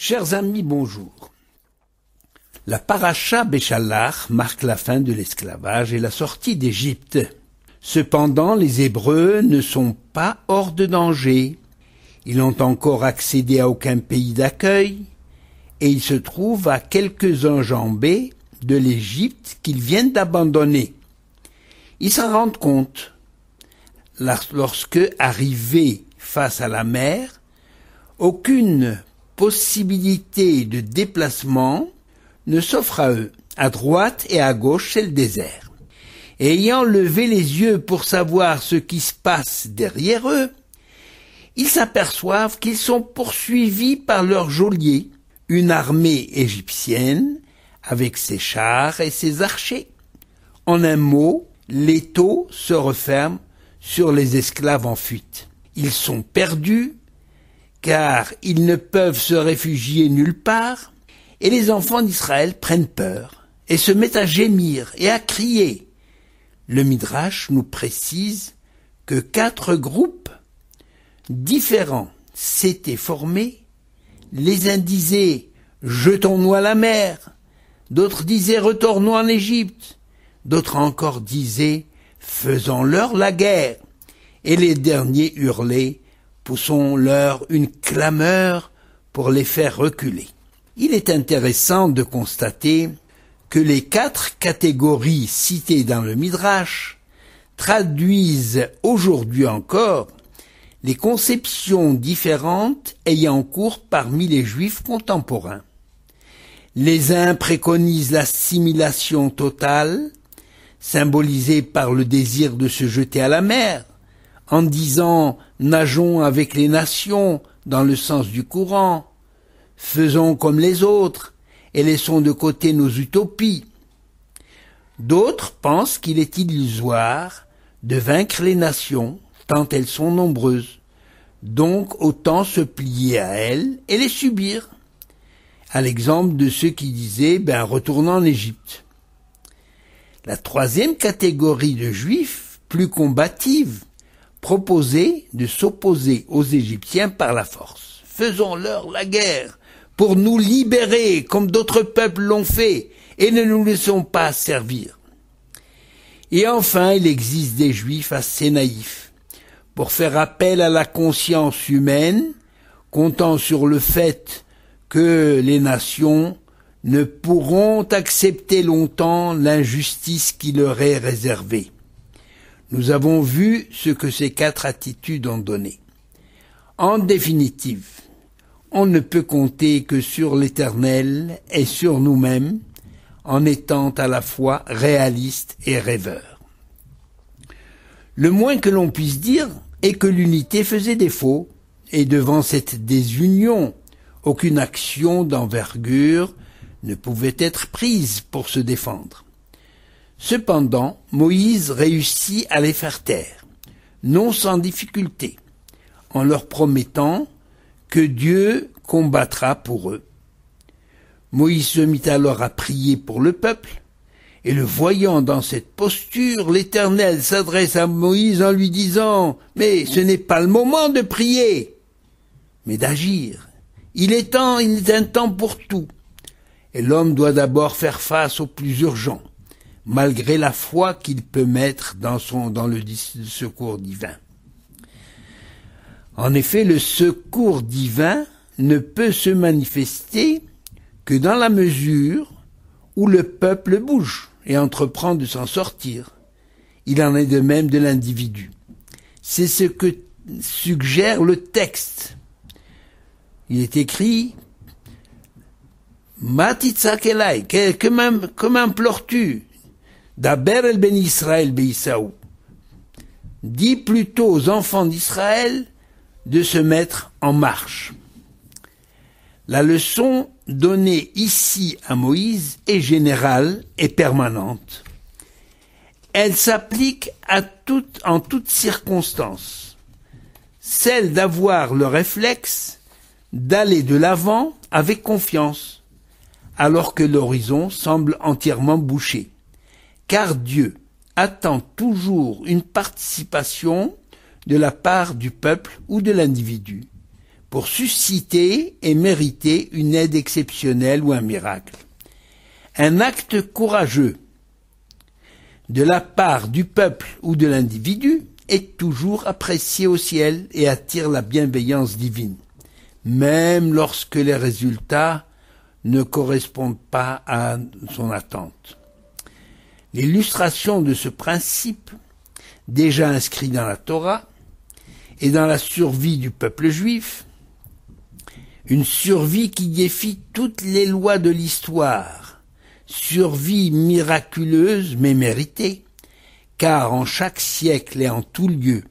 Chers amis, bonjour. La paracha Béchalach marque la fin de l'esclavage et la sortie d'Égypte. Cependant, les Hébreux ne sont pas hors de danger. Ils n'ont encore accédé à aucun pays d'accueil et ils se trouvent à quelques enjambées de l'Égypte qu'ils viennent d'abandonner. Ils s'en rendent compte lorsque, arrivés face à la mer, aucune possibilité de déplacement ne s'offre à eux. À droite et à gauche, c'est le désert. Et ayant levé les yeux pour savoir ce qui se passe derrière eux, ils s'aperçoivent qu'ils sont poursuivis par leurs geôliers, une armée égyptienne avec ses chars et ses archers. En un mot, l'étau se referme sur les esclaves en fuite. Ils sont perdus, car ils ne peuvent se réfugier nulle part, et les enfants d'Israël prennent peur, et se mettent à gémir et à crier. Le Midrash nous précise que 4 groupes différents s'étaient formés. Les uns disaient « jetons-nous à la mer », d'autres disaient « retournons en Égypte », d'autres encore disaient « faisons-leur la guerre », et les derniers hurlaient « poussons-leur une clameur pour les faire reculer ». Il est intéressant de constater que les 4 catégories citées dans le Midrash traduisent aujourd'hui encore les conceptions différentes ayant cours parmi les Juifs contemporains. Les uns préconisent l'assimilation totale, symbolisée par le désir de se jeter à la mer, en disant « nageons avec les nations » dans le sens du courant, « faisons comme les autres et laissons de côté nos utopies ». D'autres pensent qu'il est illusoire de vaincre les nations, tant elles sont nombreuses, donc autant se plier à elles et les subir, à l'exemple de ceux qui disaient « retournons en Égypte ». La 3e catégorie de Juifs, plus combative, proposait de s'opposer aux Égyptiens par la force. Faisons-leur la guerre pour nous libérer comme d'autres peuples l'ont fait et ne nous laissons pas servir. Et enfin, il existe des Juifs assez naïfs pour faire appel à la conscience humaine, comptant sur le fait que les nations ne pourront accepter longtemps l'injustice qui leur est réservée. Nous avons vu ce que ces 4 attitudes ont donné. En définitive, on ne peut compter que sur l'Éternel et sur nous-mêmes, en étant à la fois réalistes et rêveurs. Le moins que l'on puisse dire est que l'unité faisait défaut, et devant cette désunion, aucune action d'envergure ne pouvait être prise pour se défendre. Cependant, Moïse réussit à les faire taire, non sans difficulté, en leur promettant que Dieu combattra pour eux. Moïse se mit alors à prier pour le peuple, et le voyant dans cette posture, l'Éternel s'adresse à Moïse en lui disant « Mais ce n'est pas le moment de prier, mais d'agir. Il est un temps pour tout. Et l'homme doit d'abord faire face au plus urgent, malgré la foi qu'il peut mettre dans le secours divin. En effet, le secours divin ne peut se manifester que dans la mesure où le peuple bouge et entreprend de s'en sortir. Il en est de même de l'individu. C'est ce que suggère le texte. Il est écrit Matitzak elai, que m'implores-tu? Daber el ben Israël beisaou. Dis plutôt aux enfants d'Israël de se mettre en marche. La leçon donnée ici à Moïse est générale et permanente. Elle s'applique en toutes circonstances. Celle d'avoir le réflexe d'aller de l'avant avec confiance, alors que l'horizon semble entièrement bouché. Car Dieu attend toujours une participation de la part du peuple ou de l'individu pour susciter et mériter une aide exceptionnelle ou un miracle. Un acte courageux de la part du peuple ou de l'individu est toujours apprécié au ciel et attire la bienveillance divine, même lorsque les résultats ne correspondent pas à son attente. L'illustration de ce principe, déjà inscrit dans la Torah et dans la survie du peuple juif, une survie qui défie toutes les lois de l'histoire, survie miraculeuse mais méritée, car en chaque siècle et en tout lieu,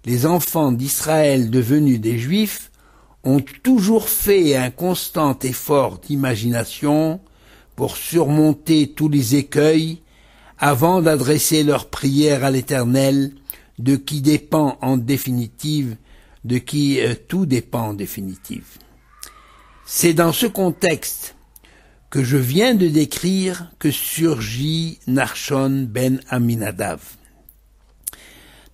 les enfants d'Israël devenus des Juifs ont toujours fait un constant effort d'imagination pour surmonter tous les écueils avant d'adresser leurs prières à l'Éternel, de qui dépend en définitive, de qui tout dépend en définitive. C'est dans ce contexte que je viens de décrire que surgit Nachshon ben Aminadav.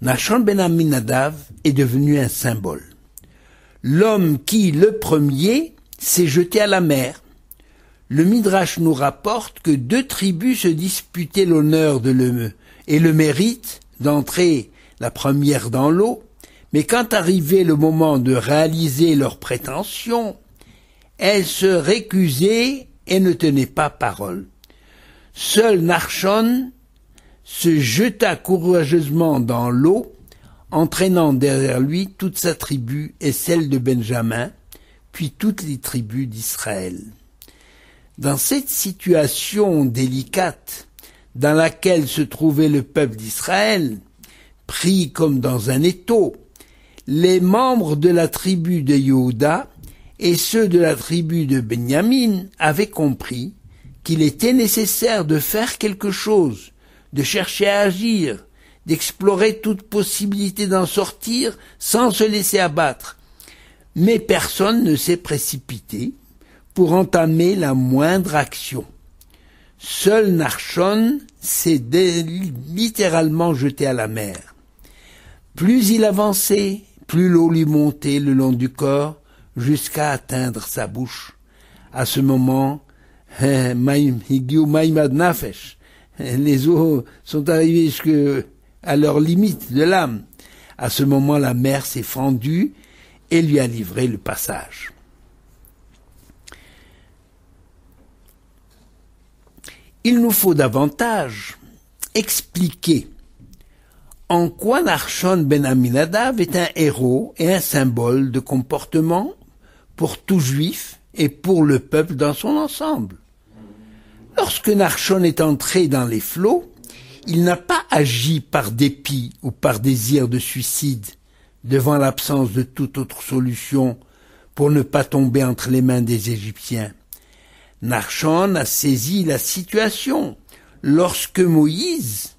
Nachshon ben Aminadav est devenu un symbole. L'homme qui, le premier, s'est jeté à la mer. Le Midrash nous rapporte que 2 tribus se disputaient l'honneur et le mérite d'entrer la première dans l'eau, mais quand arrivait le moment de réaliser leurs prétentions, elles se récusaient et ne tenaient pas parole. Seul Nachshon se jeta courageusement dans l'eau, entraînant derrière lui toute sa tribu et celle de Benjamin, puis toutes les tribus d'Israël. Dans cette situation délicate dans laquelle se trouvait le peuple d'Israël, pris comme dans un étau, les membres de la tribu de Yehuda et ceux de la tribu de Benjamin avaient compris qu'il était nécessaire de faire quelque chose, de chercher à agir, d'explorer toute possibilité d'en sortir sans se laisser abattre. Mais personne ne s'est précipité pour entamer la moindre action. Seul Nachshon s'est littéralement jeté à la mer. Plus il avançait, plus l'eau lui montait le long du corps jusqu'à atteindre sa bouche. À ce moment, les eaux sont arrivées jusqu'à leur limite de l'âme. À ce moment, la mer s'est fendue et lui a livré le passage. Il nous faut davantage expliquer en quoi Nachshon ben Aminadav est un héros et un symbole de comportement pour tout juif et pour le peuple dans son ensemble. Lorsque Nachshon est entré dans les flots, il n'a pas agi par dépit ou par désir de suicide devant l'absence de toute autre solution pour ne pas tomber entre les mains des Égyptiens. Nachshon a saisi la situation lorsque Moïse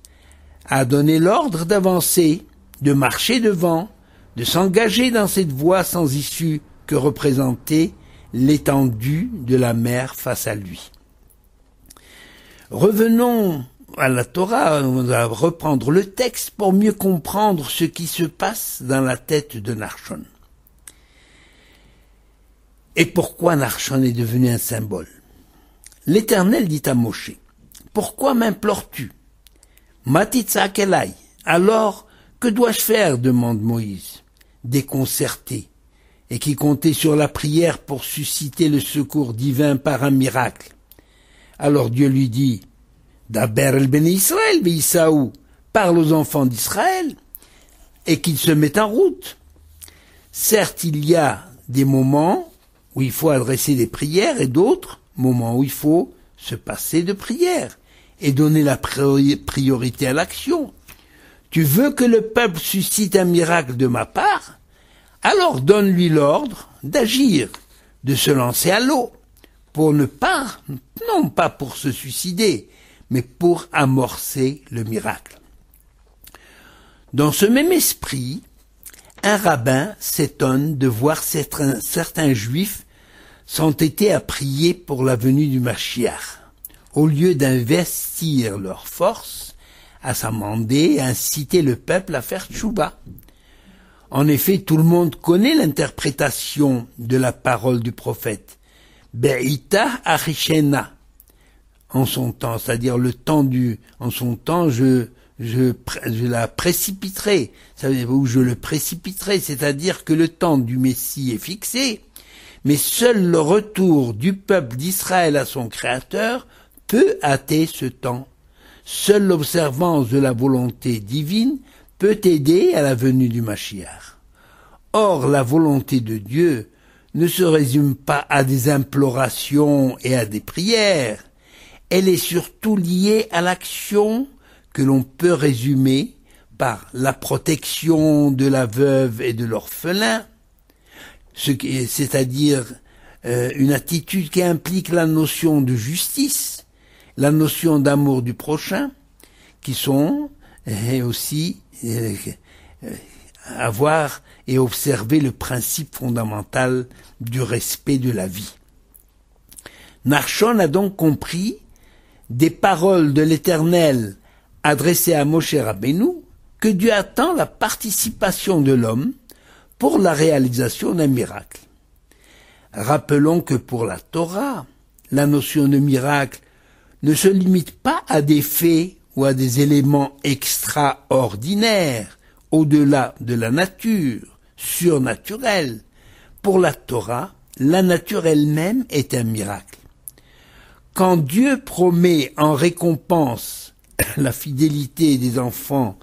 a donné l'ordre d'avancer, de marcher devant, de s'engager dans cette voie sans issue que représentait l'étendue de la mer face à lui. Revenons à la Torah, on va reprendre le texte pour mieux comprendre ce qui se passe dans la tête de Nachshon. Et pourquoi Nachshon est devenu un symbole? L'Éternel dit à Moshe, « Pourquoi m'implores-tu? Matitzak elai. Alors, que dois-je faire ?» demande Moïse, déconcerté, et qui comptait sur la prière pour susciter le secours divin par un miracle. Alors Dieu lui dit, « Daber el ben Israël ve'Isaou, parle aux enfants d'Israël, et qu'ils se mettent en route. » Certes, il y a des moments où il faut adresser des prières et d'autres moments où il faut se passer de prière et donner la priorité à l'action. Tu veux que le peuple suscite un miracle de ma part? Alors donne-lui l'ordre d'agir, de se lancer à l'eau, pour non pas pour se suicider, mais pour amorcer le miracle. Dans ce même esprit, un rabbin s'étonne de voir certains juifs s'entêter à prier pour la venue du Mashiach, au lieu d'investir leurs forces, à s'amender et inciter le peuple à faire tchouba. En effet, tout le monde connaît l'interprétation de la parole du prophète. Be'ita achishena. En son temps, c'est-à-dire le temps en son temps, je la précipiterai, ou je le précipiterai, c'est-à-dire que le temps du Messie est fixé, mais seul le retour du peuple d'Israël à son Créateur peut hâter ce temps. Seule l'observance de la volonté divine peut aider à la venue du Mashiach. Or, la volonté de Dieu ne se résume pas à des implorations et à des prières. Elle est surtout liée à l'action que l'on peut résumer par la protection de la veuve et de l'orphelin, c'est-à-dire une attitude qui implique la notion de justice, la notion d'amour du prochain, qui sont aussi avoir et observer le principe fondamental du respect de la vie. Nachshon a donc compris des paroles de l'Éternel adressées à Moshe Rabbeinu que Dieu attend la participation de l'homme pour la réalisation d'un miracle. Rappelons que pour la Torah, la notion de miracle ne se limite pas à des faits ou à des éléments extraordinaires, au-delà de la nature, surnaturelle. Pour la Torah, la nature elle-même est un miracle. Quand Dieu promet en récompense la fidélité des enfants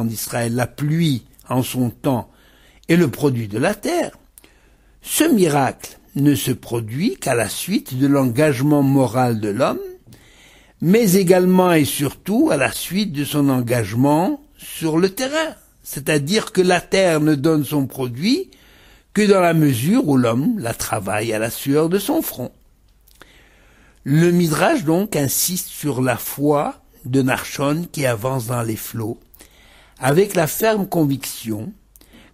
d'Israël, la pluie en son temps et le produit de la terre, ce miracle ne se produit qu'à la suite de l'engagement moral de l'homme, mais également et surtout à la suite de son engagement sur le terrain. C'est-à-dire que la terre ne donne son produit que dans la mesure où l'homme la travaille à la sueur de son front. Le Midrash donc insiste sur la foi de Nachshon qui avance dans les flots, avec la ferme conviction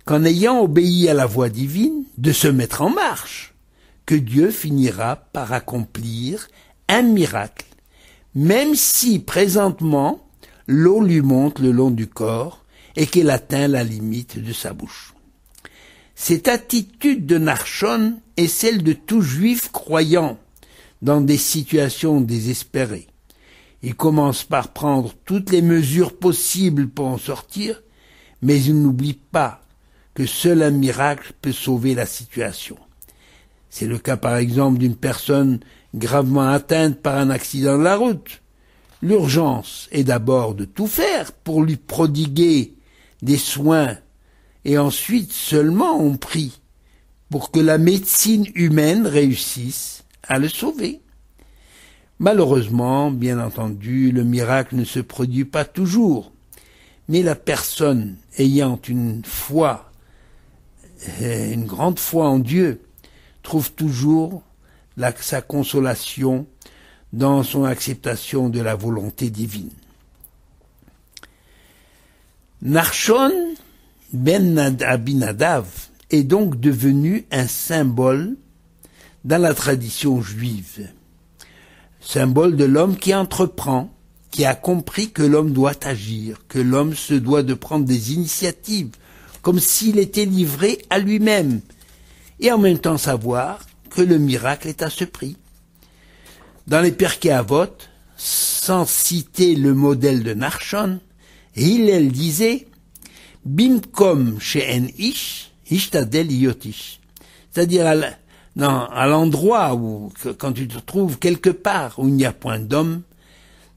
qu'en ayant obéi à la voix divine de se mettre en marche, que Dieu finira par accomplir un miracle, même si présentement l'eau lui monte le long du corps et qu'elle atteint la limite de sa bouche. Cette attitude de Nachshon est celle de tout juif croyant dans des situations désespérées. Il commence par prendre toutes les mesures possibles pour en sortir, mais il n'oublie pas que seul un miracle peut sauver la situation. C'est le cas par exemple d'une personne gravement atteinte par un accident de la route. L'urgence est d'abord de tout faire pour lui prodiguer des soins et ensuite seulement on prie pour que la médecine humaine réussisse à le sauver. Malheureusement, bien entendu, le miracle ne se produit pas toujours, mais la personne ayant une grande foi en Dieu, trouve toujours sa consolation dans son acceptation de la volonté divine. Nachshon ben Abinadav est donc devenu un symbole dans la tradition juive. Symbole de l'homme qui entreprend, qui a compris que l'homme doit agir, que l'homme se doit de prendre des initiatives, comme s'il était livré à lui-même, et en même temps savoir que le miracle est à ce prix. Dans les Pirkei Avot, sans citer le modèle de Nachshon, Hillel disait « Bimkom she'en ish, ishtadel yotish » c'est-à-dire à l'endroit où, quand tu te trouves quelque part où il n'y a point d'homme,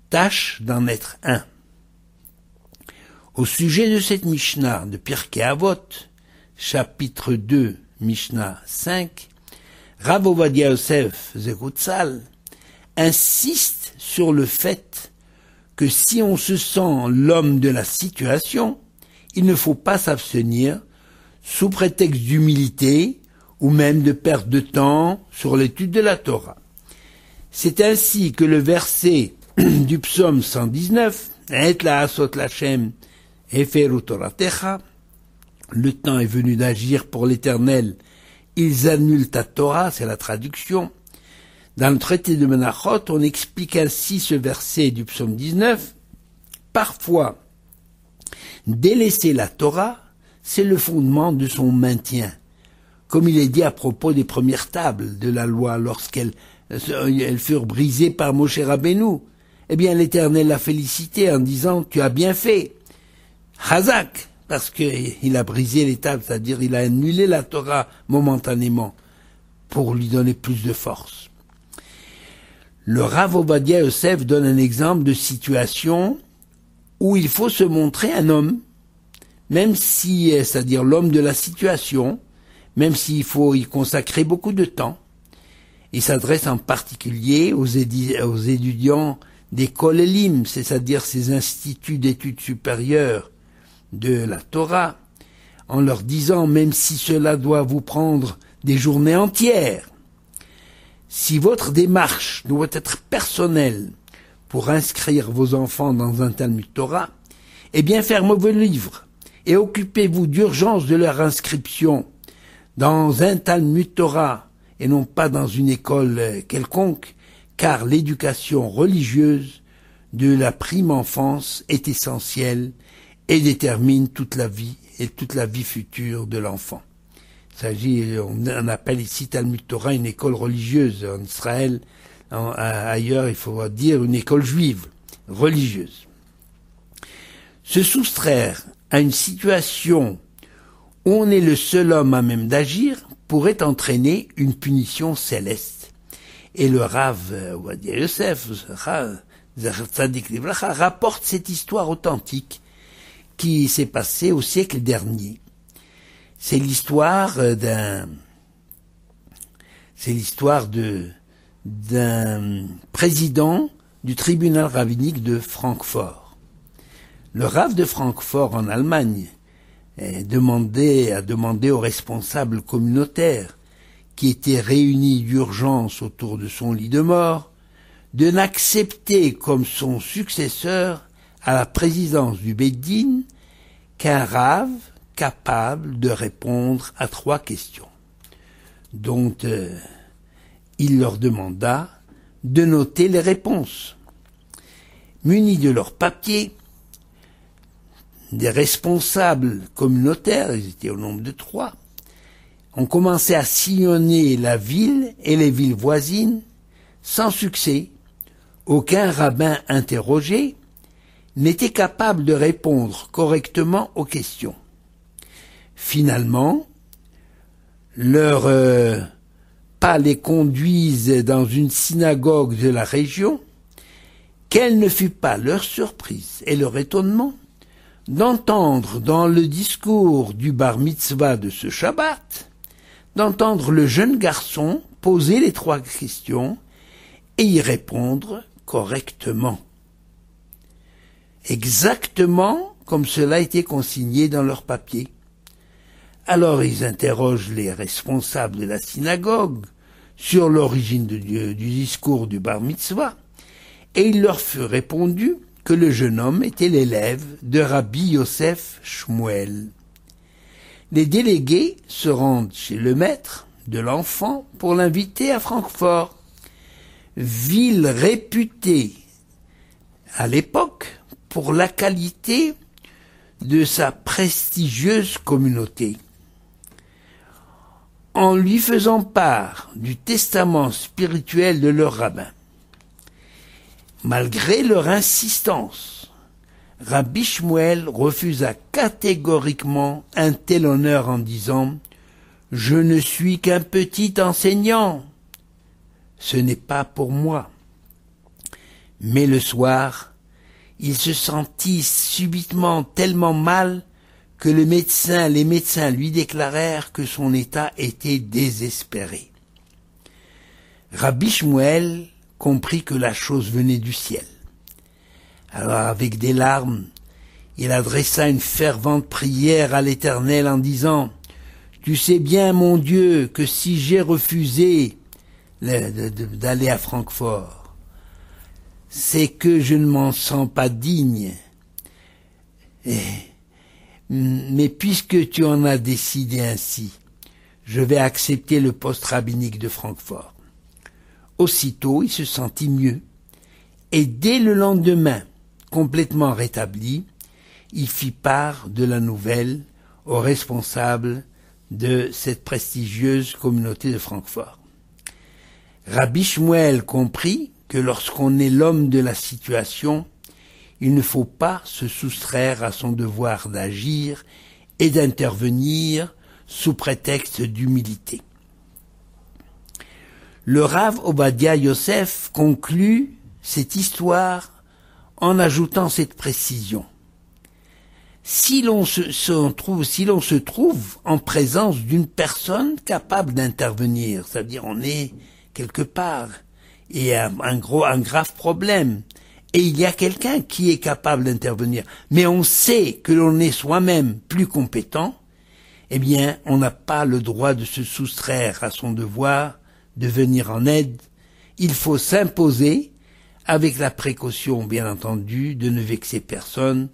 tâche d'en être un. Au sujet de cette Mishnah de Pirkei Avot, chapitre 2, Mishnah 5, Rav Ovadia Yosef Zekutzal insiste sur le fait que si on se sent l'homme de la situation, il ne faut pas s'abstenir sous prétexte d'humilité ou même de perte de temps sur l'étude de la Torah. C'est ainsi que le verset du psaume 119, Et la asot lachem eferu toratecha, le temps est venu d'agir pour l'Éternel, ils annulent ta Torah, c'est la traduction. Dans le traité de Menachot, on explique ainsi ce verset du psaume 19. Parfois, Délaisser la Torah, c'est le fondement de son maintien. Comme il est dit à propos des premières tables de la loi lorsqu'elles furent brisées par Moshe Rabbeinu. Eh bien, l'Éternel l'a félicité en disant « Tu as bien fait ». Chazak, parce qu'il a brisé les tables, c'est-à-dire il a annulé la Torah momentanément pour lui donner plus de force. Le Rav Ovadia Yosef donne un exemple de situation où il faut se montrer un homme, même si, c'est-à-dire l'homme de la situation, même s'il faut y consacrer beaucoup de temps. Il s'adresse en particulier aux étudiants des Kolelim, c'est-à-dire ces instituts d'études supérieures de la Torah, en leur disant, même si cela doit vous prendre des journées entières, si votre démarche doit être personnelle pour inscrire vos enfants dans un Talmud Torah, eh bien fermez vos livres et occupez-vous d'urgence de leur inscription dans un Talmud Torah et non pas dans une école quelconque, car l'éducation religieuse de la prime enfance est essentielle et détermine toute la vie et toute la vie future de l'enfant. On appelle ici Talmud Torah une école religieuse. En Israël, ailleurs, il faut dire une école juive, religieuse. Se soustraire à une situation où on est le seul homme à même d'agir pourrait entraîner une punition céleste. Et le Rav Ovadia Yosef, rapporte cette histoire authentique qui s'est passée au siècle dernier. C'est l'histoire d'un président du tribunal rabbinique de Francfort. Le Rav de Francfort en Allemagne a demandé aux responsables communautaires qui étaient réunis d'urgence autour de son lit de mort de n'accepter comme son successeur à la présidence du Beit Din qu'un Rav capable de répondre à 3 questions, dont il leur demanda de noter les réponses. Munis de leurs papiers, des responsables communautaires, ils étaient au nombre de 3, ont commencé à sillonner la ville et les villes voisines sans succès. Aucun rabbin interrogé n'était capable de répondre correctement aux questions. Finalement, leurs pas les conduisent dans une synagogue de la région, quelle ne fut pas leur surprise et leur étonnement d'entendre dans le discours du bar mitzvah de ce Shabbat, d'entendre le jeune garçon poser les 3 questions et y répondre correctement. Exactement comme cela était consigné dans leur papier. Alors ils interrogent les responsables de la synagogue sur l'origine du discours du bar mitzvah, et il leur fut répondu que le jeune homme était l'élève de Rabbi Yosef Shmuel. Les délégués se rendent chez le maître de l'enfant pour l'inviter à Francfort, ville réputée à l'époque pour la qualité de sa prestigieuse communauté. En lui faisant part du testament spirituel de leur rabbin. Malgré leur insistance, Rabbi Shmuel refusa catégoriquement un tel honneur en disant « Je ne suis qu'un petit enseignant, ce n'est pas pour moi. » Mais le soir, il se sentit subitement tellement mal que les médecins lui déclarèrent que son état était désespéré. Rabbi Shmuel comprit que la chose venait du ciel. Alors, avec des larmes, il adressa une fervente prière à l'Éternel en disant « Tu sais bien, mon Dieu, que si j'ai refusé d'aller à Francfort, c'est que je ne m'en sens pas digne. Mais puisque tu en as décidé ainsi, je vais accepter le poste rabbinique de Francfort. » Aussitôt, il se sentit mieux, et dès le lendemain, complètement rétabli, il fit part de la nouvelle aux responsables de cette prestigieuse communauté de Francfort. Rabbi Shmuel comprit que lorsqu'on est l'homme de la situation, il ne faut pas se soustraire à son devoir d'agir et d'intervenir sous prétexte d'humilité. Le Rav Ovadia Yosef conclut cette histoire en ajoutant cette précision. Si l'on se trouve en présence d'une personne capable d'intervenir, c'est-à-dire on est quelque part et un grave problème, et il y a quelqu'un qui est capable d'intervenir, mais on sait que l'on est soi-même plus compétent, eh bien, on n'a pas le droit de se soustraire à son devoir de venir en aide. Il faut s'imposer avec la précaution, bien entendu, de ne vexer personne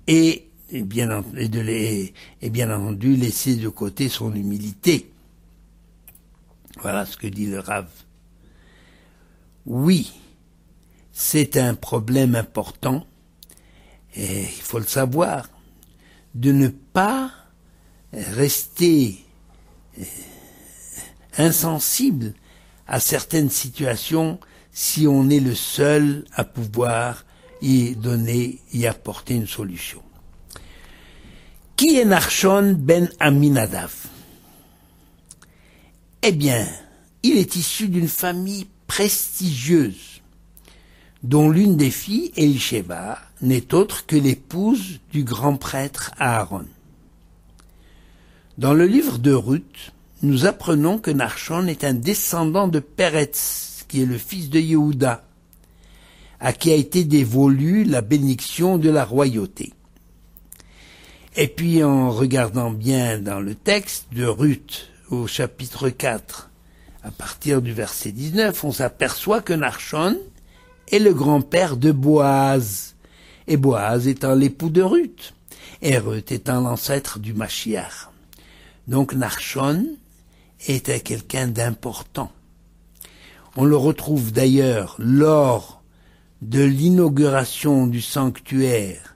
et bien entendu laisser de côté son humilité. Voilà ce que dit le Rav. Oui, c'est un problème important, et il faut le savoir, de ne pas rester insensible à certaines situations si on est le seul à pouvoir y apporter une solution. Qui est Nachshon ben Aminadav? Eh bien, il est issu d'une famille prestigieuse, dont l'une des filles, Elisheva, n'est autre que l'épouse du grand prêtre Aaron. Dans le livre de Ruth, nous apprenons que Nachshon est un descendant de Peretz, qui est le fils de Yehuda, à qui a été dévolue la bénédiction de la royauté. Et puis en regardant bien dans le texte de Ruth, au chapitre 4, à partir du verset 19, on s'aperçoit que Nachshon est le grand-père de Boaz, et Boaz étant l'époux de Ruth, et Ruth étant l'ancêtre du Mashiach. Donc Nachshon était quelqu'un d'important. On le retrouve d'ailleurs lors de l'inauguration du sanctuaire,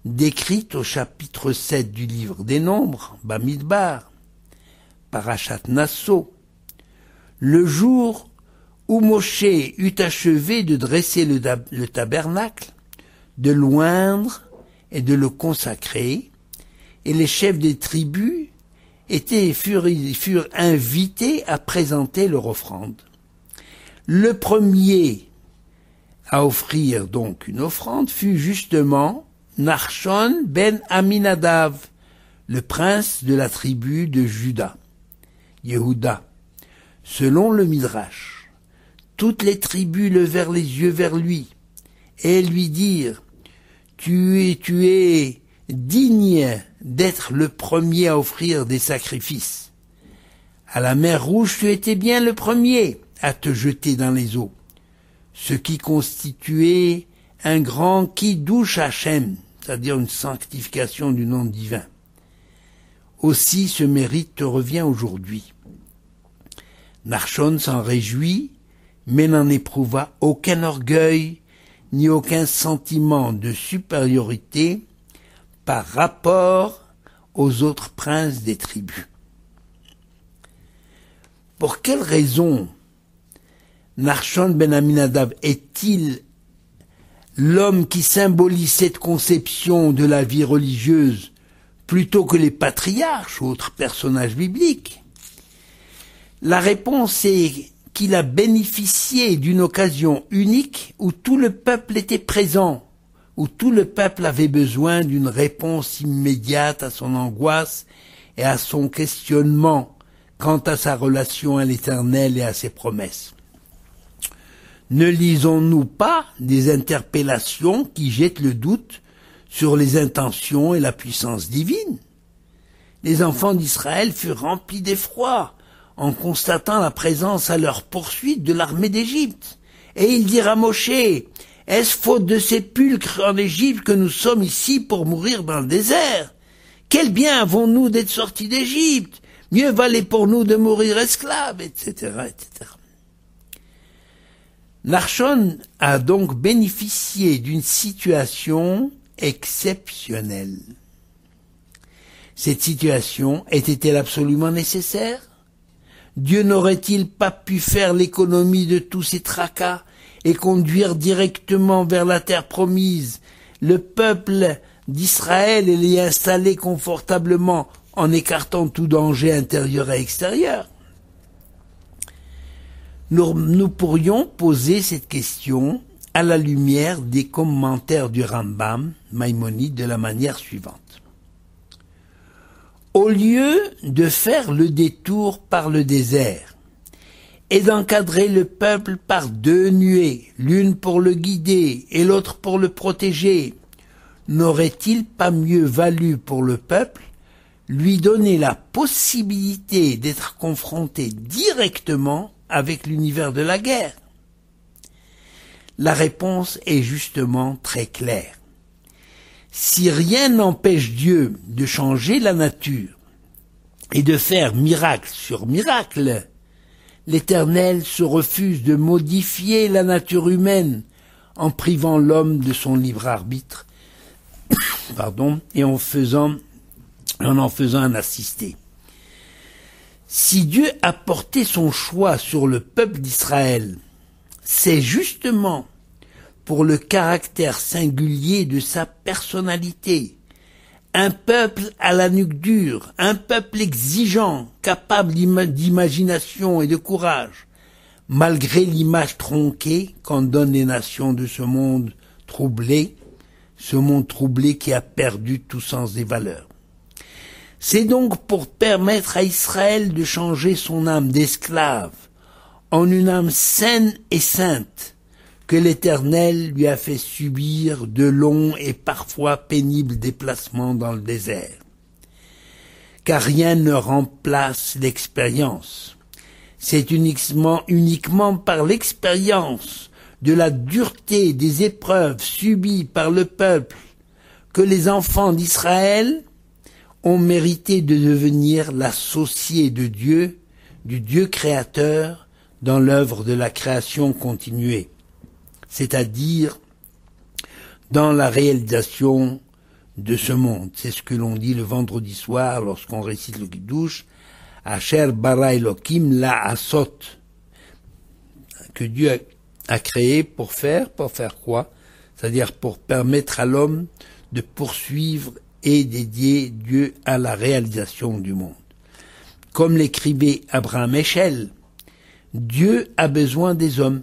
décrite au chapitre 7 du livre des Nombres, Bamidbar, Parashat Nasso, le jour où Moshe eut achevé de dresser le tabernacle, de l'oindre et de le consacrer, et les chefs des tribus furent invités à présenter leur offrande. Le premier à offrir donc une offrande fut justement Nachshon ben Aminadav, le prince de la tribu de Juda, Yehuda. Selon le Midrash, toutes les tribus levèrent les yeux vers lui et lui dirent « Tu es digne d'être le premier à offrir des sacrifices. À la mer Rouge, tu étais bien le premier à te jeter dans les eaux, ce qui constituait un grand Kiddush Hashem, c'est-à-dire une sanctification du nom divin. Aussi ce mérite te revient aujourd'hui. » Nachshon s'en réjouit, mais n'en éprouva aucun orgueil, ni aucun sentiment de supériorité par rapport aux autres princes des tribus. Pour quelle raison Nachshon ben Aminadav est-il l'homme qui symbolise cette conception de la vie religieuse plutôt que les patriarches ou autres personnages bibliques? La réponse est qu'il a bénéficié d'une occasion unique où tout le peuple était présent, où tout le peuple avait besoin d'une réponse immédiate à son angoisse et à son questionnement quant à sa relation à l'Éternel et à ses promesses. Ne lisons-nous pas des interpellations qui jettent le doute sur les intentions et la puissance divine? Les enfants d'Israël furent remplis d'effroi en constatant la présence à leur poursuite de l'armée d'Égypte. Et ils dirent à Moshe, « Est-ce faute de sépulcres en Égypte que nous sommes ici pour mourir dans le désert? Quel bien avons-nous d'être sortis d'Égypte? Mieux valait pour nous de mourir esclaves, etc., etc. » Nachshon a donc bénéficié d'une situation exceptionnelle. Cette situation était-elle absolument nécessaire? Dieu n'aurait-il pas pu faire l'économie de tous ces tracas et conduire directement vers la terre promise le peuple d'Israël et l'y installer confortablement en écartant tout danger intérieur et extérieur? Nous pourrions poser cette question à la lumière des commentaires du Rambam Maïmonide de la manière suivante. Au lieu de faire le détour par le désert et d'encadrer le peuple par 2 nuées, l'une pour le guider et l'autre pour le protéger, n'aurait-il pas mieux valu pour le peuple lui donner la possibilité d'être confronté directement avec l'univers de la guerre? La réponse est justement très claire. Si rien n'empêche Dieu de changer la nature et de faire miracle sur miracle, l'Éternel se refuse de modifier la nature humaine en privant l'homme de son libre arbitre, et en en faisant un assisté. Si Dieu a porté son choix sur le peuple d'Israël, c'est justement pour le caractère singulier de sa personnalité. Un peuple à la nuque dure, un peuple exigeant, capable d'imagination et de courage, malgré l'image tronquée qu'en donnent les nations de ce monde troublé qui a perdu tout sens des valeurs. C'est donc pour permettre à Israël de changer son âme d'esclave en une âme saine et sainte que l'Éternel lui a fait subir de longs et parfois pénibles déplacements dans le désert. Car rien ne remplace l'expérience. C'est uniquement par l'expérience de la dureté des épreuves subies par le peuple que les enfants d'Israël ont mérité de devenir l'associé de Dieu, du Dieu créateur, dans l'œuvre de la création continuée, c'est-à-dire dans la réalisation de ce monde. C'est ce que l'on dit le vendredi soir lorsqu'on récite le Kiddush, Asher bara Elokim la asot, que Dieu a créé pour faire quoi? C'est-à-dire pour permettre à l'homme de poursuivre et dédier Dieu à la réalisation du monde. Comme l'écrivait Abraham Eshel, Dieu a besoin des hommes,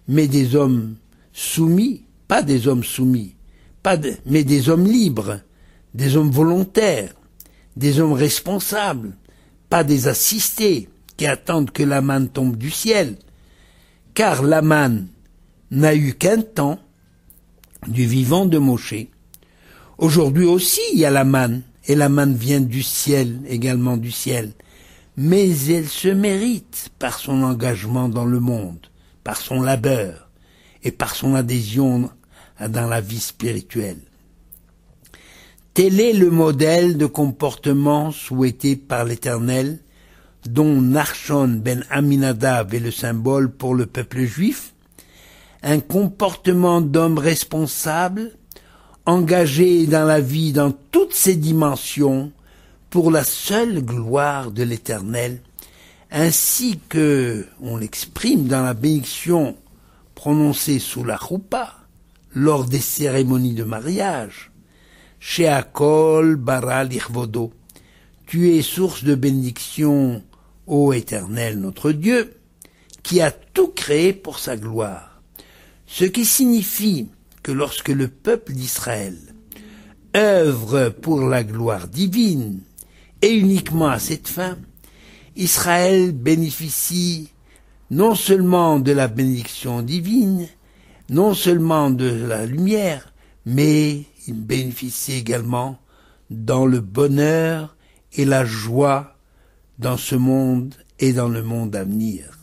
mais des hommes soumis, pas des hommes soumis, mais des hommes libres, des hommes volontaires, des hommes responsables, pas des assistés qui attendent que la manne tombe du ciel, car la manne n'a eu qu'un temps du vivant de Moshe. Aujourd'hui aussi il y a la manne, et la manne vient du ciel, également du ciel, mais elle se mérite par son engagement dans le monde, par son labeur et par son adhésion dans la vie spirituelle. Tel est le modèle de comportement souhaité par l'Éternel, dont Nachshon ben Aminadab est le symbole pour le peuple juif, un comportement d'homme responsable, engagé dans la vie dans toutes ses dimensions, pour la seule gloire de l'Éternel, ainsi que on l'exprime dans la bénédiction prononcée sous la choupa, lors des cérémonies de mariage. Sheakol bara lichvodo, tu es source de bénédiction, ô Éternel notre Dieu, qui a tout créé pour sa gloire. Ce qui signifie que lorsque le peuple d'Israël œuvre pour la gloire divine, et uniquement à cette fin, Israël bénéficie non seulement de la bénédiction divine, non seulement de la lumière, mais il bénéficie également dans le bonheur et la joie dans ce monde et dans le monde à venir.